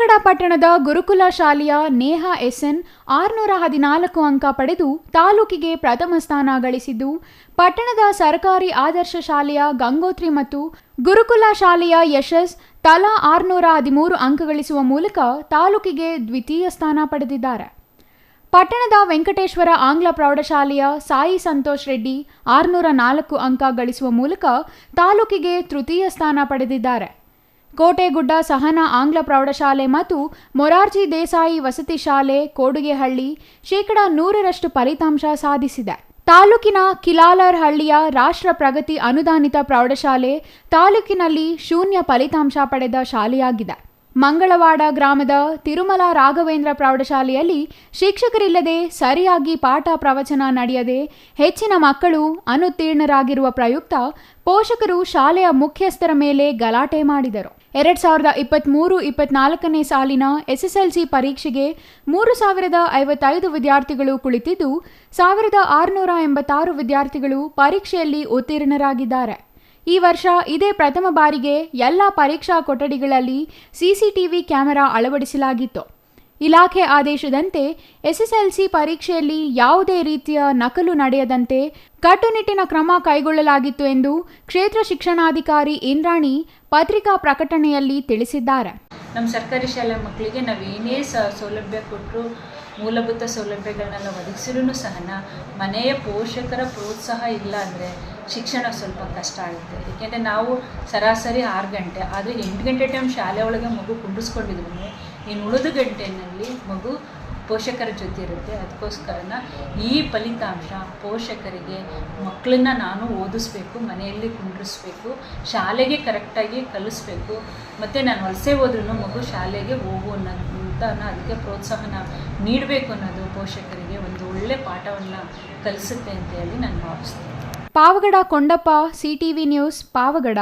ಪಾವಗಡ ಪಟ್ಟಣದ ಗುರುಕುಲ ಶಾಲೆಯ ನೇಹಾ ಎಸ್ಎನ್ 614 ಅಂಕ ಪಡೆದು ತಾಲೂಕಿಗೆ ಪ್ರಥಮ ಸ್ಥಾನ ಗಳಿಸಿದ್ದು, ಪಟ್ಟಣದ ಸರ್ಕಾರಿ ಆದರ್ಶ ಶಾಲೆಯ ಗಂಗೋತ್ರಿ ಮತ್ತು ಗುರುಕುಲ ಶಾಲೆಯ ಯಶಸ್ ತಲಾ 613 ಅಂಕ ಗಳಿಸುವ ಮೂಲಕ ತಾಲೂಕಿಗೆ ದ್ವಿತೀಯ ಸ್ಥಾನ ಪಡೆದಿದ್ದಾರೆ. ಪಟ್ಟಣದ ವೆಂಕಟೇಶ್ವರ ಆಂಗ್ಲ ಪ್ರೌಢಶಾಲೆಯ ಸಾಯಿ ಸಂತೋಷ್ ರೆಡ್ಡಿ 604 ಅಂಕ ಗಳಿಸುವ ಮೂಲಕ ತಾಲೂಕಿಗೆ ತೃತೀಯ ಸ್ಥಾನ ಪಡೆದಿದ್ದಾರೆ. ಕೋಟೆಗುಡ್ಡ ಸಹನಾ ಆಂಗ್ಲ ಪ್ರೌಢಶಾಲೆ ಮತ್ತು ಮೊರಾರ್ಜಿ ದೇಸಾಯಿ ವಸತಿ ಶಾಲೆ ಕೋಡುಗೆಹಳ್ಳಿ 100% ಫಲಿತಾಂಶ ಸಾಧಿಸಿದೆ. ತಾಲೂಕಿನ ಕಿಲಾಲರ್ ಹಳ್ಳಿಯ ರಾಷ್ಟ್ರ ಪ್ರಗತಿ ಅನುದಾನಿತ ಪ್ರೌಢಶಾಲೆ ತಾಲೂಕಿನಲ್ಲಿ 0 ಫಲಿತಾಂಶ ಪಡೆದ ಶಾಲೆಯಾಗಿದೆ. ಮಂಗಳವಾಡ ಗ್ರಾಮದ ತಿರುಮಲ ರಾಘವೇಂದ್ರ ಪ್ರೌಢಶಾಲೆಯಲ್ಲಿ ಶಿಕ್ಷಕರಿಲ್ಲದೆ ಸರಿಯಾಗಿ ಪಾಠ ಪ್ರವಚನ ನಡೆಯದೆ ಹೆಚ್ಚಿನ ಮಕ್ಕಳು ಅನುತ್ತೀರ್ಣರಾಗಿರುವ ಪ್ರಯುಕ್ತ ಪೋಷಕರು ಶಾಲೆಯ ಮುಖ್ಯಸ್ಥರ ಮೇಲೆ ಗಲಾಟೆ ಮಾಡಿದರು. 2023-24ನೇ ಸಾಲಿನ SSLC ಪರೀಕ್ಷೆಗೆ 3055 ವಿದ್ಯಾರ್ಥಿಗಳು ಕುಳಿತಿದ್ದು, 1686 ವಿದ್ಯಾರ್ಥಿಗಳು ಪರೀಕ್ಷೆಯಲ್ಲಿ ಉತ್ತೀರ್ಣರಾಗಿದ್ದಾರೆ. ಈ ವರ್ಷ ಇದೇ ಪ್ರಥಮ ಬಾರಿಗೆ ಎಲ್ಲ ಪರೀಕ್ಷಾ ಕೊಠಡಿಗಳಲ್ಲಿ CCTV ಕ್ಯಾಮೆರಾ ಅಳವಡಿಸಲಾಗಿತ್ತು. ಇಲಾಖೆ ಆದೇಶದಂತೆ SSLC ಪರೀಕ್ಷೆಯಲ್ಲಿ ಯಾವುದೇ ರೀತಿಯ ನಕಲು ನಡೆಯದಂತೆ ಕಟ್ಟುನಿಟ್ಟಿನ ಕ್ರಮ ಕೈಗೊಳ್ಳಲಾಗಿತ್ತು ಎಂದು ಕ್ಷೇತ್ರ ಶಿಕ್ಷಣಾಧಿಕಾರಿ ಇಂದ್ರಾಣಿ ಪತ್ರಿಕಾ ಪ್ರಕಟಣೆಯಲ್ಲಿ ತಿಳಿಸಿದ್ದಾರೆ. ನಮ್ಮ ಸರ್ಕಾರಿ ಶಾಲೆ ಮಕ್ಕಳಿಗೆ ನಾವು ಏನೇ ಸೌಲಭ್ಯ ಕೊಟ್ಟರು, ಮೂಲಭೂತ ಸೌಲಭ್ಯಗಳನ್ನೆಲ್ಲ ಒದಗಿಸಿರೂ ಸಹ ಮನೆಯ ಪೋಷಕರ ಪ್ರೋತ್ಸಾಹ ಇಲ್ಲ ಅಂದರೆ ಶಿಕ್ಷಣ ಸ್ವಲ್ಪ ಕಷ್ಟ ಆಗುತ್ತೆ. ಏಕೆಂದರೆ ನಾವು ಸರಾಸರಿ 6 ಗಂಟೆ ಆದರೆ 8 ಗಂಟೆ ಟೈಮ್ ಶಾಲೆ ಒಳಗೆ ಮಗು ಕುಂಡಿಸ್ಕೊಂಡಿದ್ರು, ಇನ್ನು ಉಳಿದ ಗಂಟೆಯಲ್ಲಿ ಮಗು ಪೋಷಕರ ಜೊತೆ ಇರುತ್ತೆ. ಅದಕ್ಕೋಸ್ಕರ ಈ ಫಲಿತಾಂಶ ಪೋಷಕರಿಗೆ ಮಕ್ಕಳನ್ನ ನಾನು ಓದಿಸ್ಬೇಕು, ಮನೆಯಲ್ಲಿ ಕುಂಡ್ರಿಸ್ಬೇಕು, ಶಾಲೆಗೆ ಕರೆಕ್ಟಾಗಿ ಕಲಿಸ್ಬೇಕು, ಮತ್ತು ನಾನು ವಲಸೆ ಹೋದ್ರೂ ಮಗು ಶಾಲೆಗೆ ಹೋಗು ಅನ್ನೋದಂತ ಅದಕ್ಕೆ ಪ್ರೋತ್ಸಾಹನ ನೀಡಬೇಕು ಅನ್ನೋದು ಪೋಷಕರಿಗೆ ಒಂದು ಒಳ್ಳೆ ಪಾಠವನ್ನು ಕಲಿಸುತ್ತೆ ಅಂತ ಹೇಳಿ ನಾನು ಭಾವಿಸ್ತೀನಿ. Pavagada Kondappa, CTV news, Pavagada.